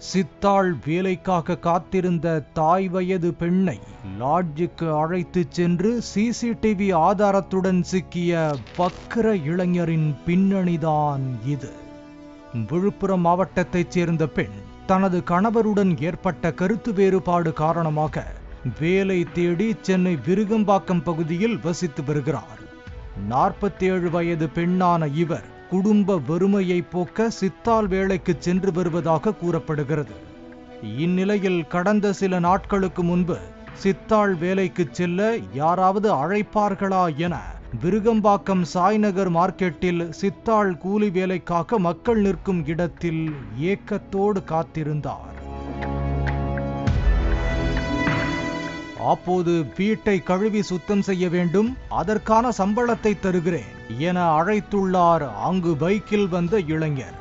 சித்தாள் வேலைக்காக காத்திருந்த தாய் வயது பெண்ணை லாட்ஜுக்கு அழைத்து சென்று சிசிடிவி ஆதாரத்துடன் சிக்கிய வக்கிர இளைஞரின் பின்னணிதான் இது. விழுப்புரம் மாவட்டத்தைச் சேர்ந்த பெண் தனது கணவருடன் ஏற்பட்ட கருத்து வேறுபாடு காரணமாக வேலை தேடி சென்னை விருகம்பாக்கம் பகுதியில் வசித்து வருகிறார். 47 வயது பெண்ணான இவர் குடும்ப வறுமையை போக்க சித்தாள் வேலைக்கு சென்று வருவதாக கூறப்படுகிறது. இந்நிலையில் கடந்த சில நாட்களுக்கு முன்பு சித்தாள் வேலைக்கு செல்ல யாராவது அழைப்பார்களா என விருகம்பாக்கம் சாய்நகர் மார்க்கெட்டில் சித்தாள் கூலி வேலைக்காக மக்கள் நிற்கும் இடத்தில் ஏக்கத்தோடு காத்திருந்தார். அப்போது வீட்டை கழுவி சுத்தம் செய்ய வேண்டும், அதற்கான சம்பளத்தை தருகிறேன் என அழைத்துள்ளார் அங்கு பைக்கில் வந்த இளைஞர்.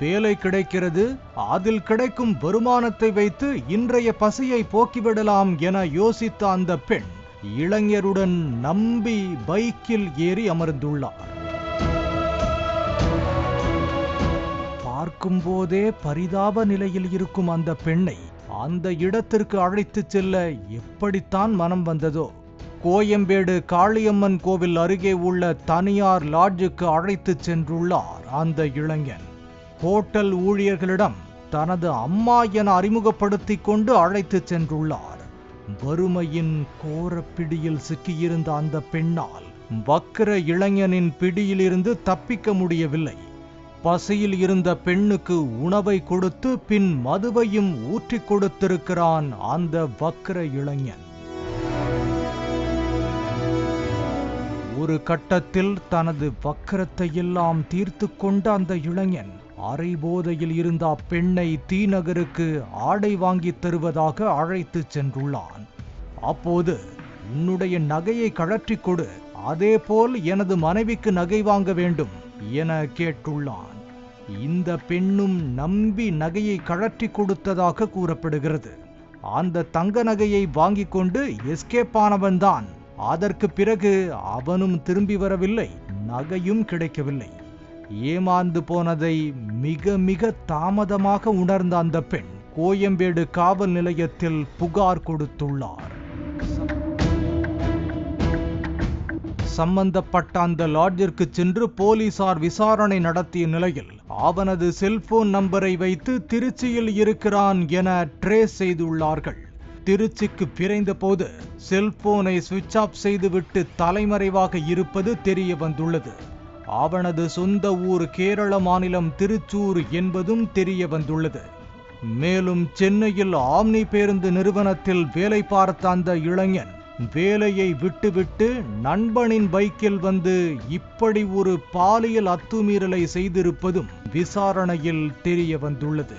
வேலை கிடைக்கிறது, அதில் கிடைக்கும் வருமானத்தை வைத்து இன்றைய பசியை போக்கிவிடலாம் என யோசித்த அந்த பெண் இளைஞருடன் நம்பி பைக்கில் ஏறி அமர்ந்துள்ளார். பார்க்கும்போதே பரிதாப நிலையில் இருக்கும் அந்த பெண்ணை அந்த இடத்திற்கு அழைத்து செல்ல எப்படித்தான் மனம் வந்ததோ. கோயம்பேடு காளியம்மன் கோவில் அருகே உள்ள தனியார் லாட்ஜுக்கு அழைத்து சென்றுள்ளார் அந்த இளைஞன். ஹோட்டல் ஊழியர்களிடம் தனது அம்மா என அறிமுகப்படுத்தி கொண்டு அழைத்து சென்றுள்ளார். வறுமையின் கோர பிடியில் சிக்கியிருந்த அந்த பெண்ணால் வக்கிர இளைஞனின் பிடியிலிருந்து தப்பிக்க முடியவில்லை. பசியில் இருந்த பெண்ணுக்கு உணவை கொடுத்து பின் மதுவையும் ஊற்றி கொடுத்திருக்கிறான் அந்த வக்கிர இளைஞன். ஒரு கட்டத்தில் தனது வக்கிரத்தை எல்லாம் தீர்த்து கொண்ட அந்த இளைஞன் அரை போதையில் இருந்த அப்பெண்ணை தீநகருக்கு ஆடை வாங்கி தருவதாக அழைத்து சென்றுள்ளான். அப்போது உன்னுடைய நகையை கழற்றி கொடு, அதேபோல் எனது மனைவிக்கு நகை வாங்க வேண்டும் என கேட்டுள்ளான். இந்த பெண்ணும் நம்பி நகையை கழற்றி கொடுத்ததாக கூறப்படுகிறது. அந்த தங்க நகையை வாங்கி கொண்டு எஸ்கேப் ஆனவன்தான். அதற்கு பிறகு அவனும் திரும்பி வரவில்லை, நகையும் கிடைக்கவில்லை. ஏமாந்து போனதை மிக மிக தாமதமாக உணர்ந்த அந்த பெண் கோயம்பேடு காவல் நிலையத்தில் புகார் கொடுத்துள்ளார். சம்பந்தப்பட்ட அந்த லாட்ஜிற்கு சென்று போலீசார் விசாரணை நடத்திய நிலையில் அவனது செல்போன் நம்பரை வைத்து திருச்சியில் இருக்கிறான் என ட்ரேஸ் செய்துள்ளார்கள். திருச்சிக்கு விரைந்த போது செல்போனை சுவிட்ச் ஆஃப் செய்துவிட்டு தலைமறைவாக இருப்பது தெரிய வந்துள்ளது. அவனது சொந்த ஊர் கேரள மாநிலம் திருச்சூர் என்பதும் தெரிய வந்துள்ளது. மேலும் சென்னையில் ஆம்னி பேருந்து நிறுவனத்தில் வேலை பார்த்த அந்த இளைஞன் வேலையை விட்டுவிட்டு நண்பனின் பைக்கில் வந்து இப்படி ஒரு பாலியல் அத்துமீறலை செய்திருப்பதும் விசாரணையில் தெரிய வந்துள்ளது.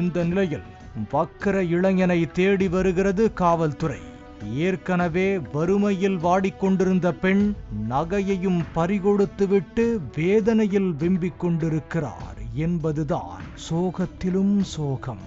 இந்த நிலையில் வக்கிர இளைஞனை தேடி வருகிறது காவல்துறை. ஏற்கனவே வறுமையில் வாடிக்கொண்டிருந்த பெண் நகையையும் பறிகொடுத்துவிட்டு வேதனையில் வெம்பிக் கொண்டிருக்கிறார் என்பதுதான் சோகத்திலும் சோகம்.